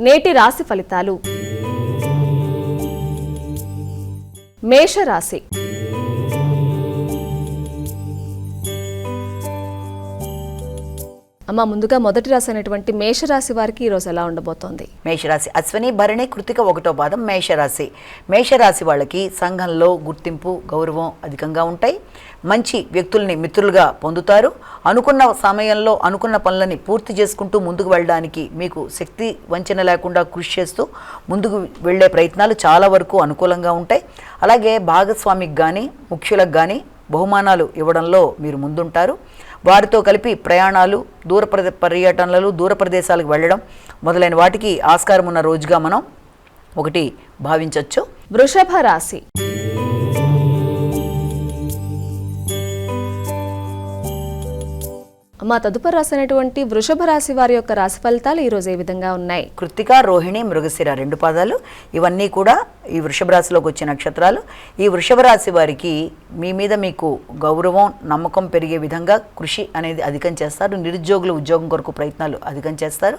నేటి రాశి ఫలితాలు. మేషరాశి. అమ్మ, ముందుగా మొదటి రాశి అయినటువంటి మేషరాశి వారికి ఈరోజు ఎలా ఉండబోతోంది? మేషరాశి అశ్విని భరణి కృతిక 1వ పాదం మేషరాశి. మేషరాశి వాళ్ళకి సంఘంలో గుర్తింపు గౌరవం అధికంగా ఉంటాయి. మంచి వ్యక్తుల్ని మిత్రులుగా పొందుతారు. అనుకున్న సమయంలో అనుకున్న పనులని పూర్తి చేసుకుంటూ ముందుకు వెళ్ళడానికి మీకు శక్తి వంచన లేకుండా కృషి చేస్తూ ముందుకు వెళ్ళే ప్రయత్నాలు చాలా వరకు అనుకూలంగా ఉంటాయి. అలాగే భాగస్వామికి కానీ ముఖ్యులకు కానీ బహుమానాలు ఇవ్వడంలో మీరు ముందుంటారు. వారితో కలిపి ప్రయాణాలు, పర్యటనలు, దూర ప్రదేశాలకు వెళ్ళడం మొదలైన వాటికి ఆస్కారం ఉన్న రోజుగా మనం ఒకటి భావించవచ్చు. వృషభ రాశి. అమ్మ, తదుపరి రాశి అయినటువంటి వృషభ రాశి వారి యొక్క రాశి ఫలితాలు ఈరోజు ఏ విధంగా ఉన్నాయి? కృత్తిక, రోహిణి, మృగశిర 2 పాదాలు ఇవన్నీ కూడా ఈ వృషభ రాశిలోకి వచ్చే నక్షత్రాలు. ఈ వృషభ రాశి వారికి మీ మీద మీకు గౌరవం నమ్మకం పెరిగే విధంగా కృషి అనేది అధికం చేస్తారు. నిరుద్యోగులు ఉద్యోగం కొరకు ప్రయత్నాలు అధికం చేస్తారు.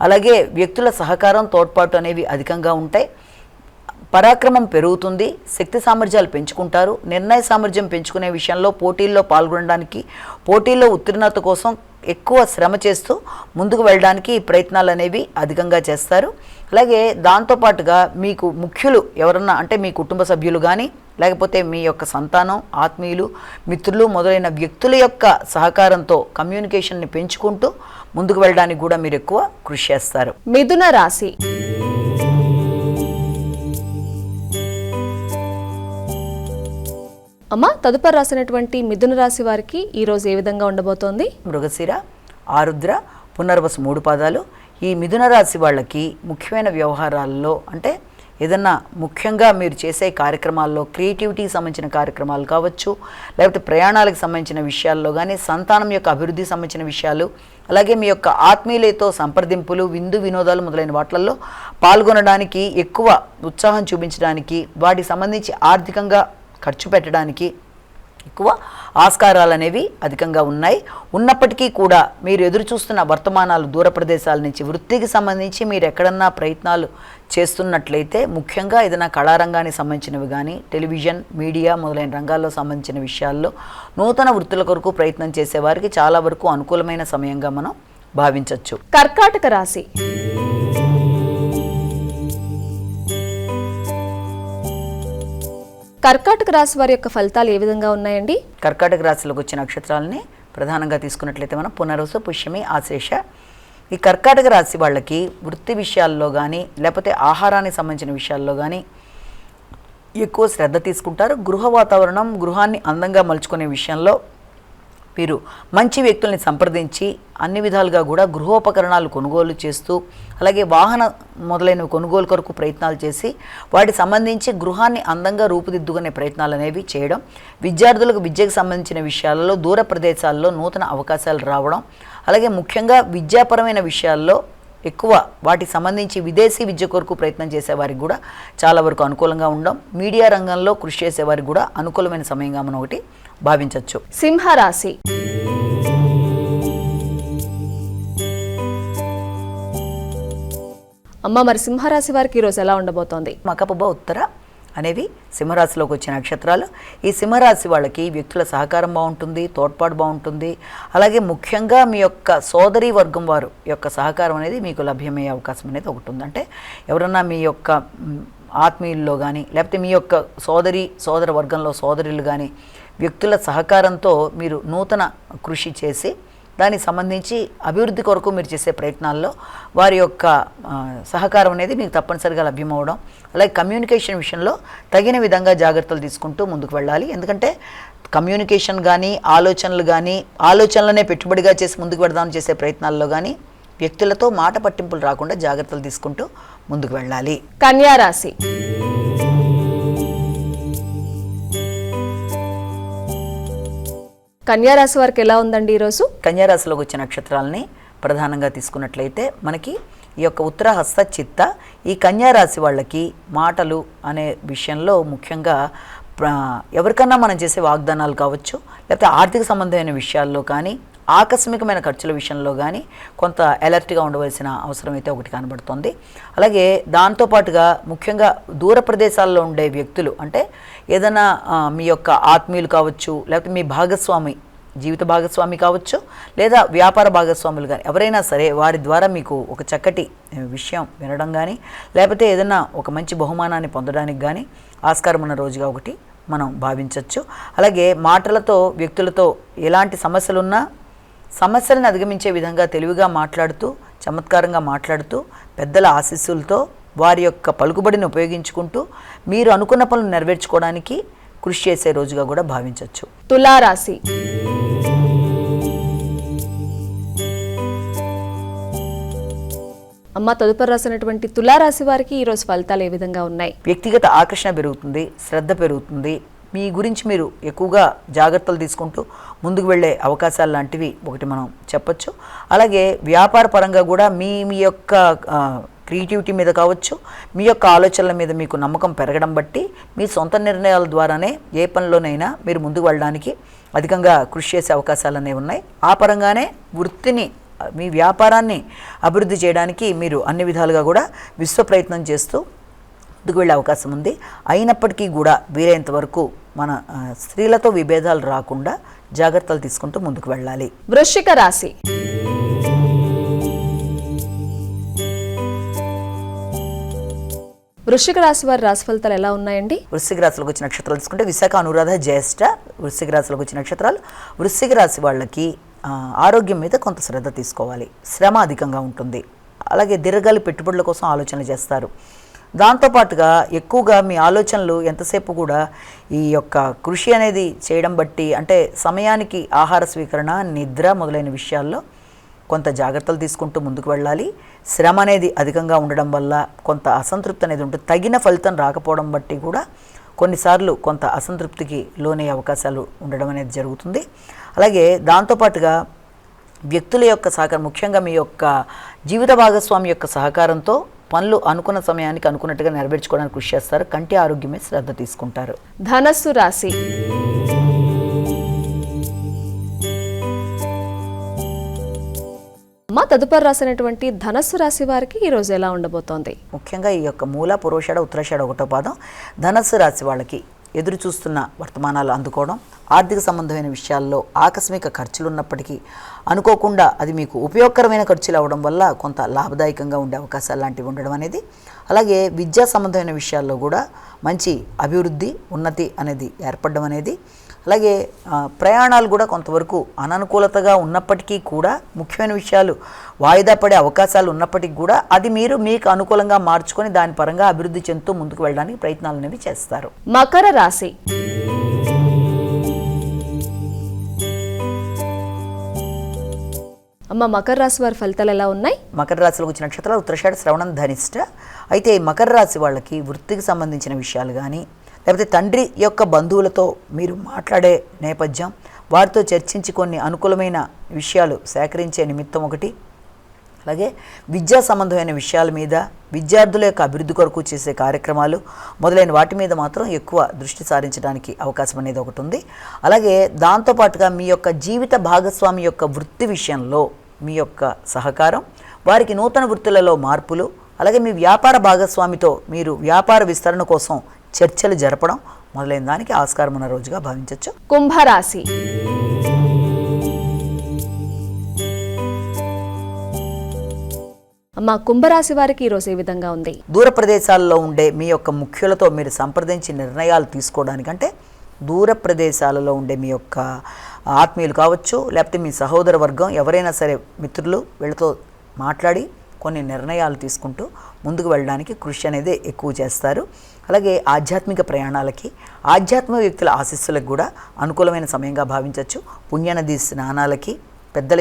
అలాగే వ్యక్తుల సహకారం తోడ్పాటు అనేవి అధికంగా ఉంటాయి. పరాక్రమం పెరుగుతుంది. శక్తి సామర్థ్యాలు పెంచుకుంటారు. నిర్ణయ సామర్థ్యం పెంచుకునే విషయంలో పోటీల్లో పాల్గొనడానికి, పోటీల్లో ఉత్తీర్ణత కోసం ఎక్కువ శ్రమ చేస్తూ ముందుకు వెళ్ళడానికి ప్రయత్నాలు అనేవి అధికంగా చేస్తారు. అలాగే దాంతోపాటుగా మీకు ముఖ్యులు ఎవరన్నా అంటే మీ కుటుంబ సభ్యులు కానీ లేకపోతే మీ యొక్క సంతానం, ఆత్మీయులు, మిత్రులు మొదలైన వ్యక్తుల యొక్క సహకారంతో కమ్యూనికేషన్ని పెంచుకుంటూ ముందుకు వెళ్ళడానికి కూడా మీరు ఎక్కువ కృషి చేస్తారు. మిథున రాశి. అమ్మ, తదుపరి రాసినటువంటి మిథున రాశి వారికి ఈరోజు ఏ విధంగా ఉండబోతోంది? మృగశిర, ఆరుద్ర, పునర్వసు 3 పాదాలు. ఈ మిథున రాశి వాళ్ళకి ముఖ్యమైన వ్యవహారాల్లో అంటే ఏదన్నా ముఖ్యంగా మీరు చేసే కార్యక్రమాల్లో క్రియేటివిటీకి సంబంధించిన కార్యక్రమాలు కావచ్చు, లేకపోతే ప్రయాణాలకు సంబంధించిన విషయాల్లో కానీ, సంతానం యొక్క అభివృద్ధికి సంబంధించిన విషయాలు, అలాగే మీ యొక్క ఆత్మీయులతో సంప్రదింపులు, విందు వినోదాలు మొదలైన వాటిల్లో పాల్గొనడానికి, ఎక్కువ ఉత్సాహం చూపించడానికి, వాటికి సంబంధించి ఆర్థికంగా ఖర్చు పెట్టడానికి ఎక్కువ ఆస్కారాలు అనేవి అధికంగా ఉన్నాయి. ఉన్నప్పటికీ కూడా మీరు ఎదురు చూస్తున్న వర్తమానాలు దూర ప్రదేశాల నుంచి, వృత్తికి సంబంధించి మీరు ఎక్కడన్నా ప్రయత్నాలు చేస్తున్నట్లయితే, ముఖ్యంగా ఏదైనా కళారంగానికి సంబంధించినవి కానీ, టెలివిజన్, మీడియా మొదలైన రంగాల్లో సంబంధించిన విషయాల్లో నూతన వృత్తుల కొరకు ప్రయత్నం చేసేవారికి చాలా వరకు అనుకూలమైన సమయంగా మనం భావించవచ్చు. కర్కాటక రాశి. కర్కాటక రాశి వారి యొక్క ఫలితాలు ఏ విధంగా ఉన్నాయండి? కర్కాటక రాశిలోకి వచ్చే నక్షత్రాలని ప్రధానంగా తీసుకున్నట్లయితే మనం పునర్వసు, పుష్యమి, ఆశ్లేష. ఈ కర్కాటక రాశి వాళ్ళకి వృత్తి విషయాల్లో కానీ లేకపోతే ఆహారానికి సంబంధించిన విషయాల్లో కానీ ఎక్కువ శ్రద్ధ తీసుకుంటారు. గృహ వాతావరణం, గృహాన్ని అందంగా మలుచుకునే విషయంలో మీరు మంచి వ్యక్తుల్ని సంప్రదించి అన్ని విధాలుగా కూడా గృహోపకరణాలు కొనుగోలు చేస్తూ, అలాగే వాహన మొదలైనవి కొనుగోలు కొరకు ప్రయత్నాలు చేసి వాటికి సంబంధించి గృహాన్ని అందంగా రూపుదిద్దుకునే ప్రయత్నాలు అనేవి చేయడం. విద్యార్థులకు విద్యకు సంబంధించిన విషయాలలో దూర ప్రదేశాల్లో నూతన అవకాశాలు రావడం, అలాగే ముఖ్యంగా విద్యాపరమైన విషయాల్లో ఎక్కువ వాటికి సంబంధించి విదేశీ విద్య కొరకు ప్రయత్నం చేసేవారికి కూడా చాలా వరకు అనుకూలంగా ఉండడం. మీడియా రంగంలో కృషి చేసేవారికి కూడా అనుకూలమైన సమయంగా మనం ఒకటి భావించవచ్చు. సింహరాశి. అమ్మ, మరి సింహరాశి వారికి ఈరోజు ఎలా ఉండబోతోంది? మకపుబ, ఉత్తర అనేవి సింహరాశిలోకి వచ్చే నక్షత్రాలు. ఈ సింహరాశి వాళ్ళకి వ్యక్తుల సహకారం బాగుంటుంది, తోడ్పాటు బాగుంటుంది. అలాగే ముఖ్యంగా మీ యొక్క సోదరీ వర్గం వారు యొక్క సహకారం అనేది మీకు లభ్యమయ్యే అవకాశం అనేది ఒకటి ఉంది. అంటే ఎవరన్నా మీ యొక్క ఆత్మీయుల్లో కానీ లేకపోతే మీ యొక్క సోదర వర్గంలో సోదరులు కానీ వ్యక్తుల సహకారంతో మీరు నూతన కృషి చేసి దానికి సంబంధించి అభివృద్ధి కొరకు మీరు చేసే ప్రయత్నాల్లో వారి యొక్క సహకారం అనేది మీకు తప్పనిసరిగా లభ్యమవడం. అలాగే కమ్యూనికేషన్ విషయంలో తగిన విధంగా జాగ్రత్తలు తీసుకుంటూ ముందుకు వెళ్ళాలి. ఎందుకంటే కమ్యూనికేషన్ కానీ ఆలోచనలనే పెట్టుబడిగా చేసి ముందుకు వెళదామని చేసే ప్రయత్నాల్లో కానీ వ్యక్తులతో మాట పట్టింపులు రాకుండా జాగ్రత్తలు తీసుకుంటూ ముందుకు వెళ్ళాలి. కన్యా రాశి. కన్యా రాశి వారికి ఎలా ఉందండి ఈరోజు? కన్యా రాశిలోకి వచ్చే నక్షత్రాలని ప్రధానంగా తీసుకున్నట్లయితే మనకి ఈ యొక్క ఉత్తర, హస్త, చిత్త ఈ కన్యా రాశి వాళ్ళకి మాటలు అనే విషయంలో ముఖ్యంగా ఎవరికన్నా మనం చేసే వాగ్దానాలు కావచ్చు, లేకపోతే ఆర్థిక సంబంధమైన విషయాల్లో కానీ ఆకస్మికమైన ఖర్చుల విషయంలో కానీ కొంత అలర్ట్గా ఉండవలసిన అవసరం అయితే ఒకటి కనబడుతుంది. అలాగే దాంతోపాటుగా ముఖ్యంగా దూర ప్రదేశాల్లో ఉండే వ్యక్తులు, అంటే ఏదైనా మీ యొక్క ఆత్మీయులు కావచ్చు, లేకపోతే మీ భాగస్వామి, జీవిత భాగస్వామి కావచ్చు, లేదా వ్యాపార భాగస్వాములు కానీ ఎవరైనా సరే వారి ద్వారా మీకు ఒక చక్కటి విషయం వినడం కానీ, లేకపోతే ఏదైనా ఒక మంచి బహుమానాన్ని పొందడానికి కానీ ఆస్కారం ఉన్న రోజుగా ఒకటి మనం భావించవచ్చు. అలాగే మాటలతో వ్యక్తులతో ఎలాంటి సమస్యలున్నా సమస్యలను అధిగమించే విధంగా తెలివిగా మాట్లాడుతూ, చమత్కారంగా మాట్లాడుతూ, పెద్దల ఆశీస్సులతో వారి యొక్క పలుకుబడిని ఉపయోగించుకుంటూ మీరు అనుకున్న పనులు నెరవేర్చుకోవడానికి కృషి చేసే రోజుగా కూడా భావించవచ్చు. తులారాశి. అమ్మ, తదుపరి రాసినటువంటి తులారాశి వారికి ఈరోజు ఫలితాలు ఏ విధంగా ఉన్నాయి? వ్యక్తిగత ఆకర్షణ పెరుగుతుంది, శ్రద్ధ పెరుగుతుంది, మీ గురించి మీరు ఎక్కువగా జాగ్రత్తలు తీసుకుంటూ ముందుకు వెళ్ళే అవకాశాలు లాంటివి ఒకటి మనం చెప్పచ్చు. అలాగే వ్యాపార పరంగా కూడా మీ యొక్క క్రియేటివిటీ మీద కావచ్చు, మీ యొక్క ఆలోచనల మీద మీకు నమ్మకం పెరగడం బట్టి మీ సొంత నిర్ణయాల ద్వారానే ఏ పనిలోనైనా మీరు ముందుకు వెళ్ళడానికి అధికంగా కృషి చేసే అవకాశాలు అనేవి ఉన్నాయి. ఆ పరంగానే వృత్తిని, మీ వ్యాపారాన్ని అభివృద్ధి చేయడానికి మీరు అన్ని విధాలుగా కూడా విశ్వ ప్రయత్నం చేస్తూ ముందుకు వెళ్ళే అవకాశం ఉంది. అయినప్పటికీ కూడా వీలైనంత వరకు మన స్త్రీలతో విభేదాలు రాకుండా జాగ్రత్తలు తీసుకుంటూ ముందుకు వెళ్ళాలి. వృశ్చిక రాశి. వృశ్చిక రాశి వారి రాశి ఫలితాలు ఎలా ఉన్నాయండి? వృశ్చిక రాశిలోకి వచ్చిన నక్షత్రాలు తీసుకుంటే విశాఖ, అనురాధ, జ్యేష్ఠ వృశ్చిక రాశిలోకి వచ్చిన నక్షత్రాలు. వృశ్చిక రాశి వాళ్ళకి ఆరోగ్యం మీద కొంత శ్రద్ధ తీసుకోవాలి, శ్రమ అధికంగా ఉంటుంది. అలాగే దీర్ఘకాలిక పెట్టుబడుల కోసం ఆలోచనలు చేస్తారు. దాంతోపాటుగా ఎక్కువగా మీ ఆలోచనలు ఎంతసేపు కూడా ఈ యొక్క కృషి అనేది చేయడం బట్టి, అంటే సమయానికి ఆహార స్వీకరణ, నిద్ర మొదలైన విషయాల్లో కొంత జాగ్రత్తలు తీసుకుంటూ ముందుకు వెళ్ళాలి. శ్రమ అనేది అధికంగా ఉండడం వల్ల కొంత అసంతృప్తి అనేది ఉంటుంది. తగిన ఫలితం రాకపోవడం బట్టి కూడా కొన్నిసార్లు కొంత అసంతృప్తికి లోనయ్యే అవకాశాలు ఉండడం అనేది జరుగుతుంది. అలాగే దాంతోపాటుగా వ్యక్తుల యొక్క సహకారం, ముఖ్యంగా మీ యొక్క జీవిత భాగస్వామి యొక్క సహకారంతో పనులు అనుకున్న సమయానికి అనుకున్నట్టుగా నెరవేర్చుకోవడానికి కృషి చేస్తారు. కంటి ఆరోగ్యమే శ్రద్ధ తీసుకుంటారు. ధనస్సు రాశి. అమ్మ, తదుపరి రాసినటువంటి ధనస్సు రాశి వారికి ఈరోజు ఎలా ఉండబోతోంది? ముఖ్యంగా ఈ యొక్క మూల, పురోషాఢ, ఉత్తరాషాఢ ఒకటో పాదం ధనస్సు రాశి వాళ్ళకి ఎదురు చూస్తున్న వర్తమానాలు అందుకోవడం, ఆర్థిక సంబంధమైన విషయాల్లో ఆకస్మిక ఖర్చులు ఉన్నప్పటికీ అనుకోకుండా అది మీకు ఉపయోగకరమైన ఖర్చులు అవ్వడం వల్ల కొంత లాభదాయకంగా ఉండే అవకాశాలు లాంటివి ఉండడం అనేది. అలాగే విద్యా సంబంధమైన విషయాల్లో కూడా మంచి అభివృద్ధి, ఉన్నతి అనేది ఏర్పడడం అనేది. అలాగే ప్రయాణాలు కూడా కొంతవరకు అననుకూలతగా ఉన్నప్పటికీ కూడా, ముఖ్యమైన విషయాలు వాయిదా పడే అవకాశాలు ఉన్నప్పటికీ కూడా అది మీరు మీకు అనుకూలంగా మార్చుకొని దాని పరంగా అభివృద్ధి చెందుతూ ముందుకు వెళ్ళడానికి ప్రయత్నాలు అనేవి చేస్తారు. మకర రాశి. అమ్మ, మకర రాశి వారి ఫలితాలు ఎలా ఉన్నాయి? మకర రాశిలోకి వచ్చిన నక్షత్రాలు ఉత్తరాషాఢ, శ్రవణం, ధనిష్ట. అయితే మకర రాశి వాళ్ళకి వృత్తికి సంబంధించిన విషయాలు కానీ, లేకపోతే తండ్రి యొక్క బంధువులతో మీరు మాట్లాడే నేపథ్యం, వారితో చర్చించి కొన్ని అనుకూలమైన విషయాలు సేకరించే నిమిత్తం ఒకటి. అలాగే విద్యా సంబంధమైన విషయాల మీద, విద్యార్థుల యొక్క అభివృద్ధి కొరకు చేసే కార్యక్రమాలు మొదలైన వాటి మీద మాత్రం ఎక్కువ దృష్టి సారించడానికి అవకాశం అనేది ఒకటి ఉంది. అలాగే దాంతోపాటుగా మీ యొక్క జీవిత భాగస్వామి యొక్క వృత్తి విషయంలో మీ యొక్క సహకారం, వారికి నూతన వృత్తులలో మార్పులు, అలాగే మీ వ్యాపార భాగస్వామితో మీరు వ్యాపార విస్తరణ కోసం చర్చలు జరపడం మొదలైన దానికి ఆస్కారం ఉన్న రోజుగా భావించవచ్చు. కుంభరాశి. అమ్మ, కుంభరాశి వారికి ఈరోజు ఏ విధంగా ఉంది? దూర ప్రదేశాల్లో ఉండే మీ యొక్క ముఖ్యులతో మీరు సంప్రదించి నిర్ణయాలు తీసుకోవడానికంటే, దూర ప్రదేశాలలో ఉండే మీ యొక్క ఆత్మీయులు కావచ్చు, లేకపోతే మీ సహోదర వర్గం ఎవరైనా సరే మిత్రులు, వీళ్ళతో మాట్లాడి కొన్ని నిర్ణయాలు తీసుకుంటూ ముందుకు వెళ్ళడానికి కృషి అనేది ఎక్కువ చేస్తారు. అలాగే ఆధ్యాత్మిక ప్రయాణాలకి, ఆధ్యాత్మిక వ్యక్తుల ఆశీస్సులకు కూడా అనుకూలమైన సమయంగా భావించవచ్చు. పుణ్యనది స్నానాలకి, పెద్దల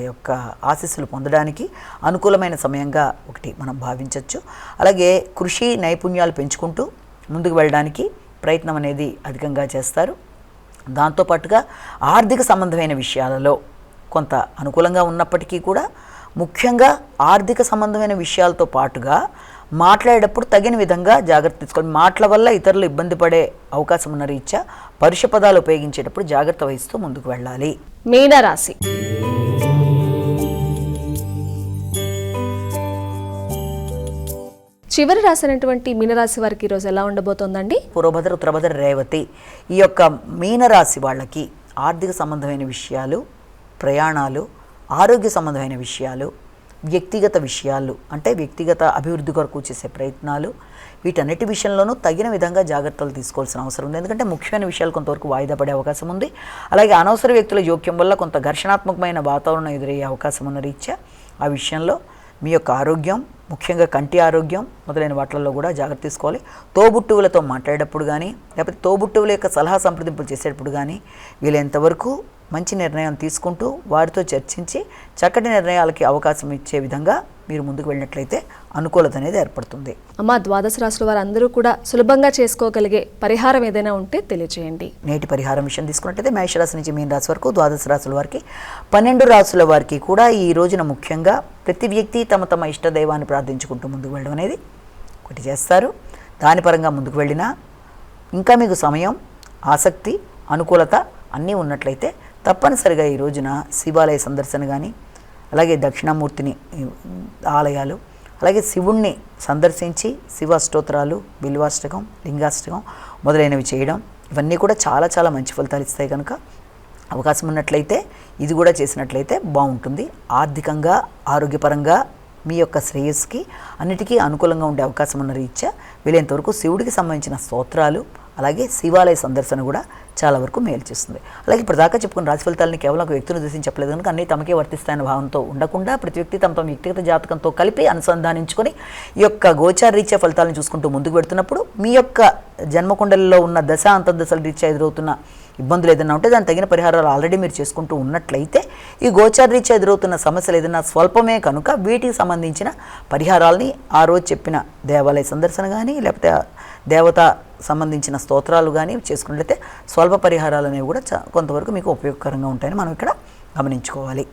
యొక్క ఆశీస్సులు పొందడానికి అనుకూలమైన సమయంగా ఒకటి మనం భావించవచ్చు. అలాగే కృషి నైపుణ్యాలు పెంచుకుంటూ ముందుకు వెళ్ళడానికి ప్రయత్నం అనేది అధికంగా చేస్తారు. దాంతోపాటుగా ఆర్థిక సంబంధమైన విషయాలలో కొంత అనుకూలంగా ఉన్నప్పటికీ కూడా, ముఖ్యంగా ఆర్థిక సంబంధమైన విషయాలతో పాటుగా మాట్లాడేటప్పుడు తగిన విధంగా జాగ్రత్త తీసుకోవాలి. మాటల వల్ల ఇతరులు ఇబ్బంది పడే అవకాశం ఉన్న రీత్యా పరుష పదాలు ఉపయోగించేటప్పుడు జాగ్రత్త వహిస్తూ ముందుకు వెళ్ళాలి. మీనరాశి. చివరి రాశి అయినటువంటి మీనరాశి వారికి ఈరోజు ఎలా ఉండబోతోందండి? పూర్వభద్ర, ఉత్తరభద్ర, రేవతి ఈ యొక్క మీనరాశి వాళ్ళకి ఆర్థిక సంబంధమైన విషయాలు, ప్రయాణాలు, ఆరోగ్య సంబంధమైన విషయాలు, వ్యక్తిగత విషయాలు అంటే వ్యక్తిగత అభివృద్ధి కొరకు చేసే ప్రయత్నాలు, వీటన్నిటి విషయంలోనూ తగిన విధంగా జాగ్రత్తలు తీసుకోవాల్సిన అవసరం ఉంది. ఎందుకంటే ముఖ్యమైన విషయాలు కొంతవరకు వాయిదా పడే అవకాశం ఉంది. అలాగే అనవసర వ్యక్తుల జోక్యం వల్ల కొంత ఘర్షణాత్మకమైన వాతావరణం ఎదురయ్యే అవకాశం ఉన్న రీత్యా ఆ విషయంలో మీ యొక్క ఆరోగ్యం, ముఖ్యంగా కంటి ఆరోగ్యం మొదలైన వాటిల్లో కూడా జాగ్రత్త తీసుకోవాలి. తోబుట్టువులతో మాట్లాడేటప్పుడు కానీ లేకపోతే తోబుట్టువుల యొక్క సలహా సంప్రదింపులు చేసేటప్పుడు కానీ వీలైనంతవరకు మంచి నిర్ణయం తీసుకుంటూ వారితో చర్చించి చక్కటి నిర్ణయాలకి అవకాశం ఇచ్చే విధంగా మీరు ముందుకు వెళ్ళినట్లయితే అనుకూలత అనేది ఏర్పడుతుంది. అమ్మ, ద్వాదశ రాశుల వారు అందరూ కూడా సులభంగా చేసుకోగలిగే పరిహారం ఏదైనా ఉంటే తెలియజేయండి. నేటి పరిహారం విషయం తీసుకున్నట్లయితే మేషరాశి నుంచి మీన రాశి వరకు ద్వాదశ రాశుల వారికి 12 రాశుల వారికి కూడా ఈ రోజున ముఖ్యంగా ప్రతి వ్యక్తి తమ తమ ఇష్ట దైవాన్ని ప్రార్థించుకుంటూ ముందుకు వెళ్ళడం అనేది ఒకటి చేస్తారు. దాని పరంగా ముందుకు వెళ్ళినా ఇంకా మీకు సమయం, ఆసక్తి, అనుకూలత అన్నీ ఉన్నట్లయితే తప్పనిసరిగా ఈ రోజున శివాలయ సందర్శన కానీ, అలాగే దక్షిణామూర్తిని ఆలయాలు, అలాగే శివుణ్ణి సందర్శించి శివ స్తోత్రాలు, బిల్వాష్టకం, లింగాష్టకం మొదలైనవి చేయడం ఇవన్నీ కూడా చాలా చాలా మంచి ఫలితాలు ఇస్తాయి. కనుక అవకాశం ఉన్నట్లయితే ఇది కూడా చేసినట్లయితే బాగుంటుంది. ఆర్థికంగా, ఆరోగ్యపరంగా మీ యొక్క శ్రేయస్సుకి అన్నిటికీ అనుకూలంగా ఉండే అవకాశం ఉన్న రీత్యా వీలైనంతవరకు శివుడికి సంబంధించిన స్తోత్రాలు, అలాగే శివాలయ సందర్శన కూడా చాలా వరకు మేలు చేస్తుంది. అలాగే ఇప్పుడు దాకా చెప్పుకున్న రాశి ఫలితాలని కేవలం ఒక వ్యక్తిని ఉద్దేశించి చెప్పలేదు కనుక అన్నీ తమకే వర్తిస్తాయన్న భావంతో ఉండకుండా ప్రతి వ్యక్తి తమ తమ వ్యక్తిగత జాతకంతో కలిపి అనుసంధానించుకొని ఈ యొక్క గోచార రీత్యా ఫలితాలను చూసుకుంటూ ముందుకు పెడుతున్నప్పుడు మీ యొక్క జన్మకుండలిలో ఉన్న దశ అంతర్దశల రీత్యా ఎదురవుతున్న ఇబ్బందులు ఏదైనా ఉంటే దాని తగిన పరిహారాలు ఆల్రెడీ మీరు చేసుకుంటూ ఉన్నట్లయితే ఈ గోచార రీత్యా ఎదురవుతున్న సమస్యలు ఏదైనా స్వల్పమే కనుక వీటికి సంబంధించిన పరిహారాలని ఆ రోజు చెప్పిన దేవాలయ సందర్శన కానీ లేకపోతే దేవత సంబంధించిన స్తోత్రాలు కానీ చేసుకున్నట్లయితే స్వల్ప పరిహారాలు అనేవి కూడా కొంతవరకు మీకు ఉపయోగకరంగా ఉంటాయని మనం ఇక్కడ గమనించుకోవాలి.